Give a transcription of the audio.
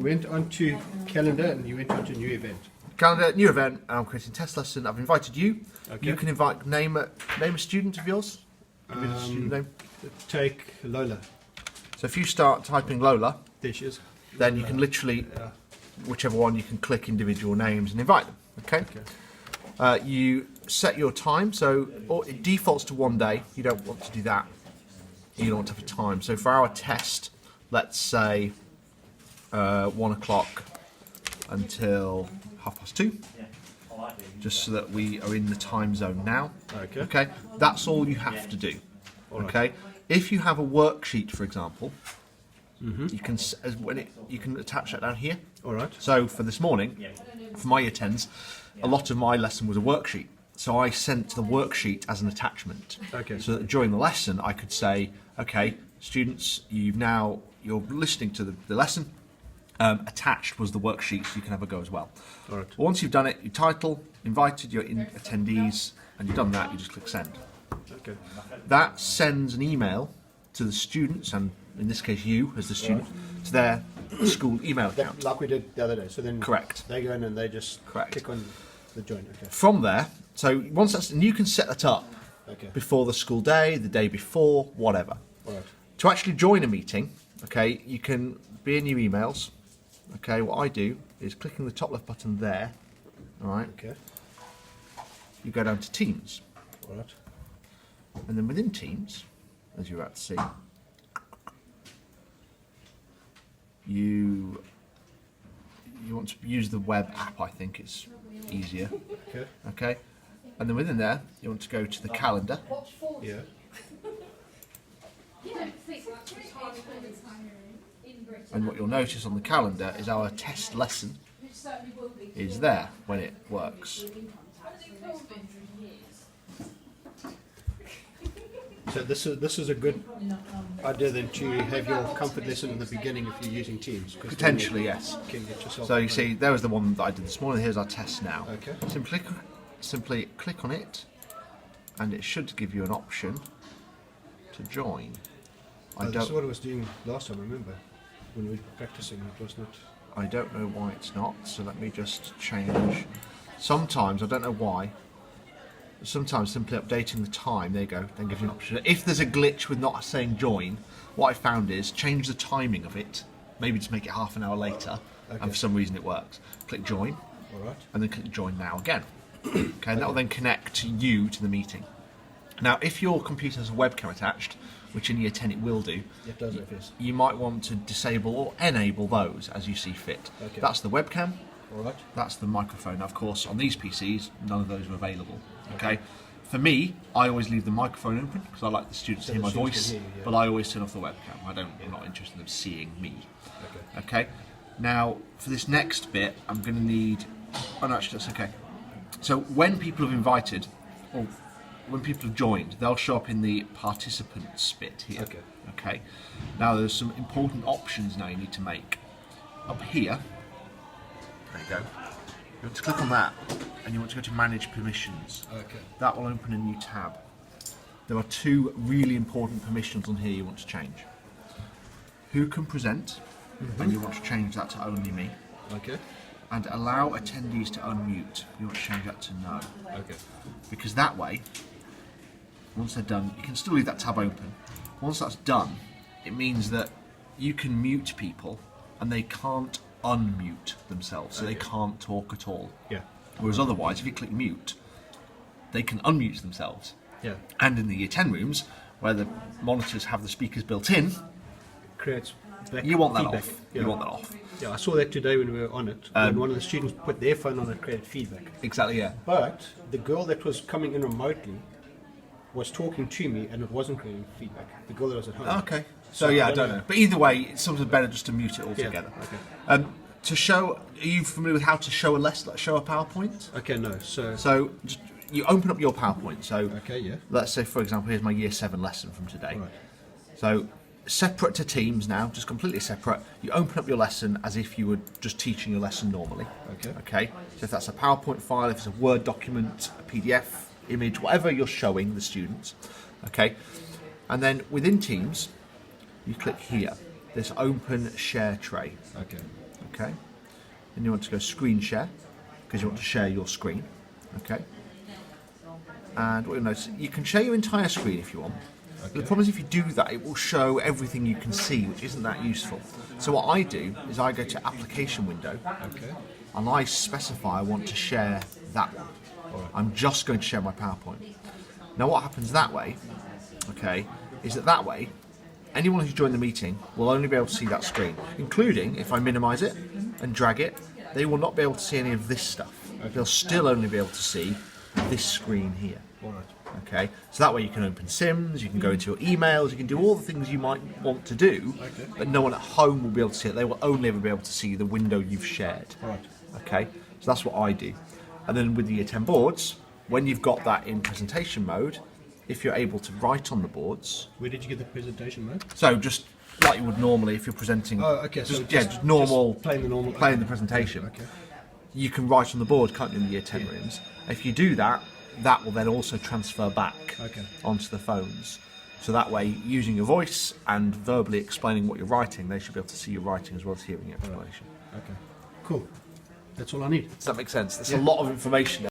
you went onto calendar and you went onto new event. Calendar, new event, I'm creating test lesson. I've invited you. Okay. You can name a student of yours. Give me the student name. Take Lola. So if you start typing Lola, There she is. then you can literally, whichever one, you can click individual names and invite them. Okay. You set your time, so it defaults to 1 day. You don't want to do that. You don't want to have a time. So for our test, let's say 1 o'clock until 2:30, just so that we are in the time zone now. Okay. Okay. That's all you have to do. Okay. If you have a worksheet, for example, you can you can attach that down here. All right. So for this morning, for my year 10s, a lot of my lesson was a worksheet. So I sent the worksheet as an attachment. Okay. So that during the lesson, I could say, okay, students, you're listening to the lesson. Attached was the worksheet, so you can have a go as well. All right. Once you've done it, you title, invited your attendees, and you've done that, you just click send. Okay. That sends an email to the students, and in this case you as the student, to their school email account. Like we did the other day. So then Correct. they go in and they just Correct. click on the join. Okay. From there, so once that's, and you can set that up Okay. before the school day, the day before, whatever. All right. To actually join a meeting, okay, you can be in your emails. Okay, what I do is clicking the top left button there, all right, Okay. you go down to Teams, All right. and then within Teams, as you're about to see, you want to use the web app, I think it's easier, Okay. okay, and then within there, you want to go to the calendar, Yeah. and what you'll notice on the calendar is our test lesson is there when it works. So this is a good idea then to have your comfort lesson in the beginning if you're using Teams. 'Cause then Potentially, you yes. Can get yourself. So you see, there was the one that I did this morning. Here's our test now. Okay. Simply click on it, and it should give you an option to join. This is what I was doing last time. Remember when we were practicing? It was not. I don't know why it's not. So let me just change. Sometimes I don't know why. Sometimes simply updating the time. There you go. Then gives you an option. If there's a glitch with not saying join, what I found is change the timing of it. Maybe just make it half an hour later, Okay. and for some reason it works. Click join. All right. And then click join now again. Okay, and that will then connect you to the meeting. Now, if your computer has a webcam attached, which in year 10 it will do, It does it, yes. you might want to disable or enable those as you see fit. Okay. That's the webcam, All right. that's the microphone. Now, of course, on these PCs, none of those are available. Okay. For me, I always leave the microphone open because I like the students to So hear the my students voice, can hear you, yeah. but I always turn off the webcam. I'm not interested in them seeing me. Okay. Okay. Now, for this next bit, I'm going to need. Oh no, actually, that's okay. So when people have invited, or when people have joined, they'll show up in the participants bit here. Okay. Okay. Now there's some important options now you need to make. Up here, there you go. You want to click on that, and you want to go to Manage Permissions. Okay. That will open a new tab. There are two really important permissions on here you want to change. Who can present, and you want to change that to only me. Okay. And allow attendees to unmute. You want to change that to no. Okay. Because that way, once they're done, you can still leave that tab open. Once that's done, it means that you can mute people and they can't unmute themselves, so they can't talk at all. Yeah. Whereas otherwise, if you click mute, they can unmute themselves. Yeah. And in the year 10 rooms, where the monitors have the speakers built in, Creates. you want that feedback. off. Yeah. You want that off. Yeah, I saw that today when we were on it. When one of the students put their phone on, it created feedback. Exactly, yeah. But the girl that was coming in remotely was talking to me, and it wasn't creating feedback. The girl that was at home. Okay. So yeah, I don't know. But either way, it's sometimes better just to mute it altogether. okay. To show, are you familiar with how to show a lesson, like show a PowerPoint? Okay, no. So. So just, you open up your PowerPoint. So Okay, yeah. let's say, for example, here's my year 7 lesson from today. Right. So separate to Teams now, just completely separate. You open up your lesson as if you were just teaching your lesson normally. Okay. Okay. So if that's a PowerPoint file, if it's a Word document, a PDF, image, whatever you're showing the students. Okay. And then within Teams, you click here. This open share tray. Okay. Okay. Then you want to go screen share, because you want to share your screen. Okay. And what you'll notice, you can share your entire screen if you want. But the problem is if you do that, it will show everything you can see, which isn't that useful. So what I do is I go to application window, and I specify I want to share that one. I'm just going to share my PowerPoint. Now what happens that way, okay, is that way, anyone who's joined the meeting will only be able to see that screen, including if I minimize it and drag it, they will not be able to see any of this stuff. They'll still only be able to see this screen here. Okay, so that way you can open Sims, you can go into your emails, you can do all the things you might want to do, but no one at home will be able to see it. They will only ever be able to see the window you've shared. Okay, so that's what I do. And then with the Year 10 boards, when you've got that in presentation mode, if you're able to write on the boards. Where did you get the presentation mode? So just like you would normally if you're presenting. Oh, okay. So just normal, just playing the normal, playing the presentation. Okay. You can write on the board, can't you, in the Year 10 rooms? If you do that, that will then also transfer back onto the phones. So that way, using your voice and verbally explaining what you're writing, they should be able to see your writing as well as hearing your explanation. Okay. Cool. That's all I need. Does that make sense? There's a lot of information there.